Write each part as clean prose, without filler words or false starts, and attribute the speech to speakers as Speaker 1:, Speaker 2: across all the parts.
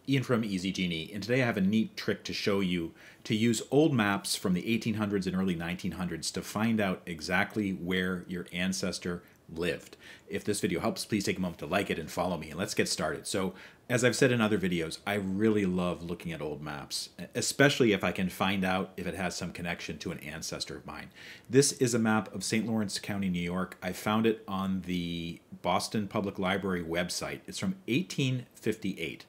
Speaker 1: Ian from Easy Genie, and today I have a neat trick to show you to use old maps from the 1800s and early 1900s to find out exactly where your ancestor lived. If this video helps, please take a moment to like it and follow me, and let's get started. So, as I've said in other videos, I really love looking at old maps, especially if I can find out if it has some connection to an ancestor of mine. This is a map of St. Lawrence County, New York. I found it on the Boston Public Library website. It's from 1858.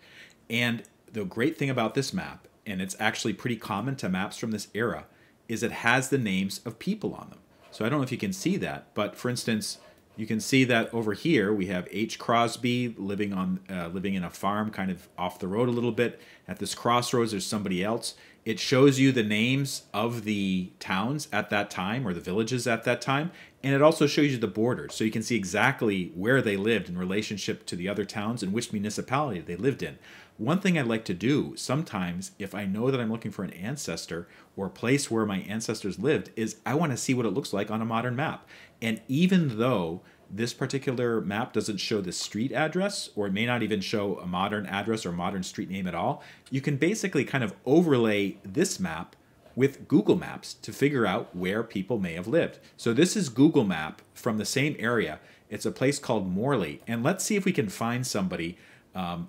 Speaker 1: And the great thing about this map, and it's actually pretty common to maps from this era, is it has the names of people on them. So I don't know if you can see that, but for instance, you can see that over here we have H. Crosby living in a farm kind of off the road a little bit. At this crossroads there's somebody else. It shows you the names of the towns at that time or the villages at that time, and it also shows you the borders, so you can see exactly where they lived in relationship to the other towns and which municipality they lived in. One thing I like to do sometimes, if I know that I'm looking for an ancestor or a place where my ancestors lived, is I want to see what it looks like on a modern map. And even though this particular map doesn't show the street address, or it may not even show a modern address or modern street name at all, you can basically kind of overlay this map with Google Maps to figure out where people may have lived. So this is Google Map from the same area. It's a place called Morley, and let's see if we can find somebody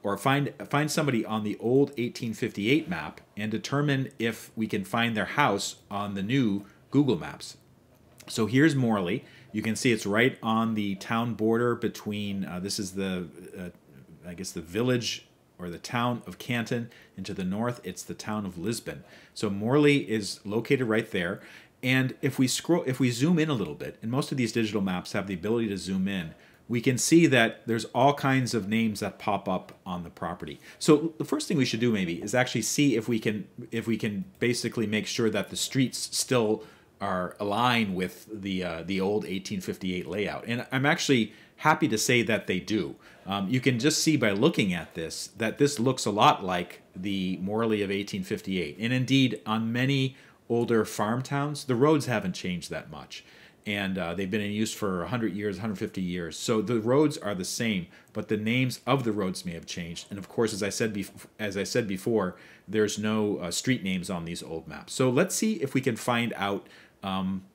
Speaker 1: or find somebody on the old 1858 map and determine if we can find their house on the new Google Maps. So here's Morley. You can see it's right on the town border between, this is the, I guess the village or the town of Canton, and to the north it's the town of Lisbon. So Morley is located right there. And if we zoom in a little bit, and most of these digital maps have the ability to zoom in, we can see that there's all kinds of names that pop up on the property. So the first thing we should do maybe is actually see if we can basically make sure that the streets still are aligned with the old 1858 layout. And I'm actually happy to say that they do. You can just see by looking at this that this looks a lot like the Morley of 1858. And indeed, on many older farm towns, the roads haven't changed that much. And they've been in use for 100 years, 150 years. So the roads are the same, but the names of the roads may have changed. And of course, as I said before, there's no street names on these old maps. So let's see if we can find out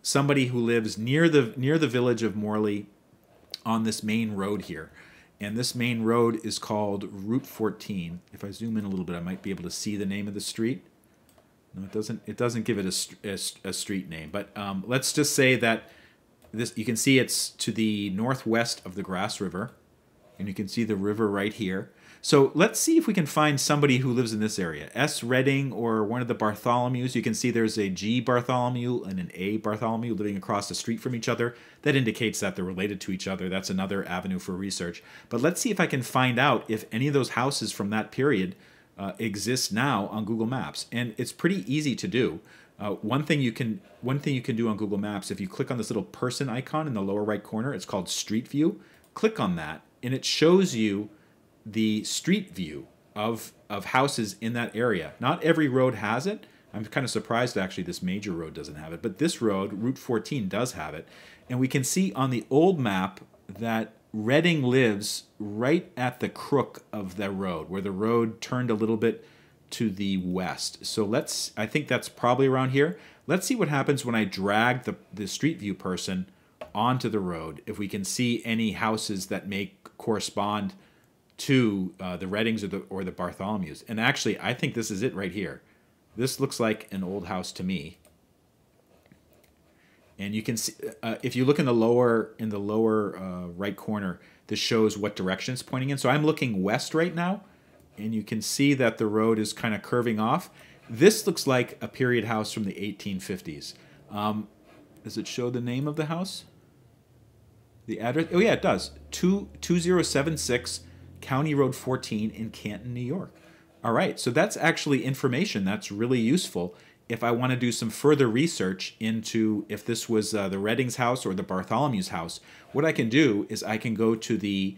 Speaker 1: somebody who lives near the village of Morley on this main road here. And this main road is called Route 14. If I zoom in a little bit, I might be able to see the name of the street. No, it doesn't. It doesn't give it a street name. But let's just say that this. You can see it's to the northwest of the Grass River, and you can see the river right here. So let's see if we can find somebody who lives in this area. S. Redding or one of the Bartholomews. You can see there's a G. Bartholomew and an A. Bartholomew living across the street from each other. That indicates that they're related to each other. That's another avenue for research. But let's see if I can find out if any of those houses from that period exist now on Google Maps. And it's pretty easy to do. One thing you can do on Google Maps, if you click on this little person icon in the lower right corner, it's called Street View. Click on that, and it shows you the street view of houses in that area. Not every road has it. I'm kind of surprised actually this major road doesn't have it, but this road, Route 14, does have it. And we can see on the old map that Redding lives right at the crook of the road, where the road turned a little bit to the west. So I think that's probably around here. Let's see what happens when I drag the Street View person onto the road, if we can see any houses that may correspond to the Reddings or the Bartholomews. And actually, I think this is it right here. This looks like an old house to me. And you can see, if you look in the lower right corner, this shows what direction it's pointing in. So I'm looking west right now, and you can see that the road is kind of curving off. This looks like a period house from the 1850s. Does it show the name of the house? The address? Oh yeah, it does. 2076 County Road 14 in Canton, New York. All right, so that's actually information that's really useful if I want to do some further research into if this was the Reddings house or the Bartholomew's house. What I can do is I can go to the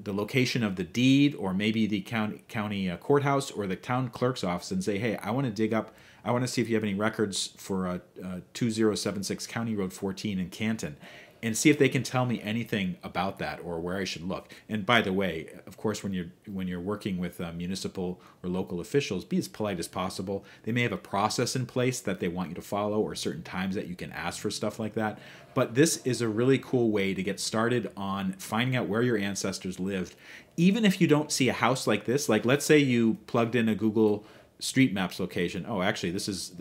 Speaker 1: location of the deed, or maybe the county courthouse or the town clerk's office, and say, hey, I want to see if you have any records for 2076 County Road 14 in Canton. and see if they can tell me anything about that or where I should look. And by the way, of course, when you're working with municipal or local officials, be as polite as possible. They may have a process in place that they want you to follow, or certain times that you can ask for stuff like that. But this is a really cool way to get started on finding out where your ancestors lived. Even if you don't see a house like this, like let's say you plugged in a Google Street Maps location. Oh, actually, this is,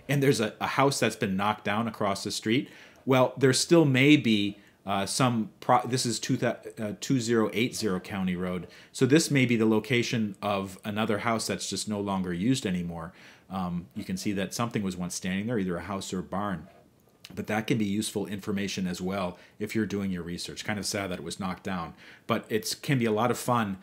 Speaker 1: and there's a house that's been knocked down across the street. Well, there still may be this is 2080 County Road. So this may be the location of another house that's just no longer used anymore. You can see that something was once standing there, either a house or a barn. But that can be useful information as well if you're doing your research. Kind of sad that it was knocked down. But it can be a lot of fun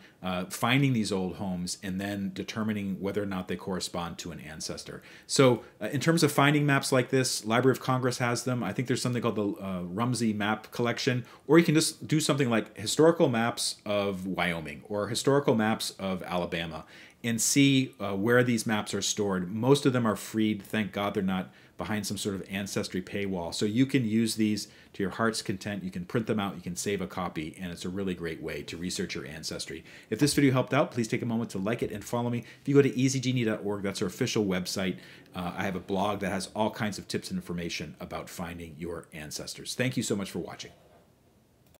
Speaker 1: finding these old homes and then determining whether or not they correspond to an ancestor. So in terms of finding maps like this, Library of Congress has them. I think there's something called the Rumsey Map Collection. Or you can just do something like historical maps of Wyoming or historical maps of Alabama and see where these maps are stored. Most of them are freed. Thank God they're not behind some sort of ancestry paywall. So you can use these to your heart's content. You can print them out, you can save a copy, and it's a really great way to research your ancestry. If this video helped out, please take a moment to like it and follow me. If you go to easygenie.org, that's our official website, I have a blog that has all kinds of tips and information about finding your ancestors. Thank you so much for watching.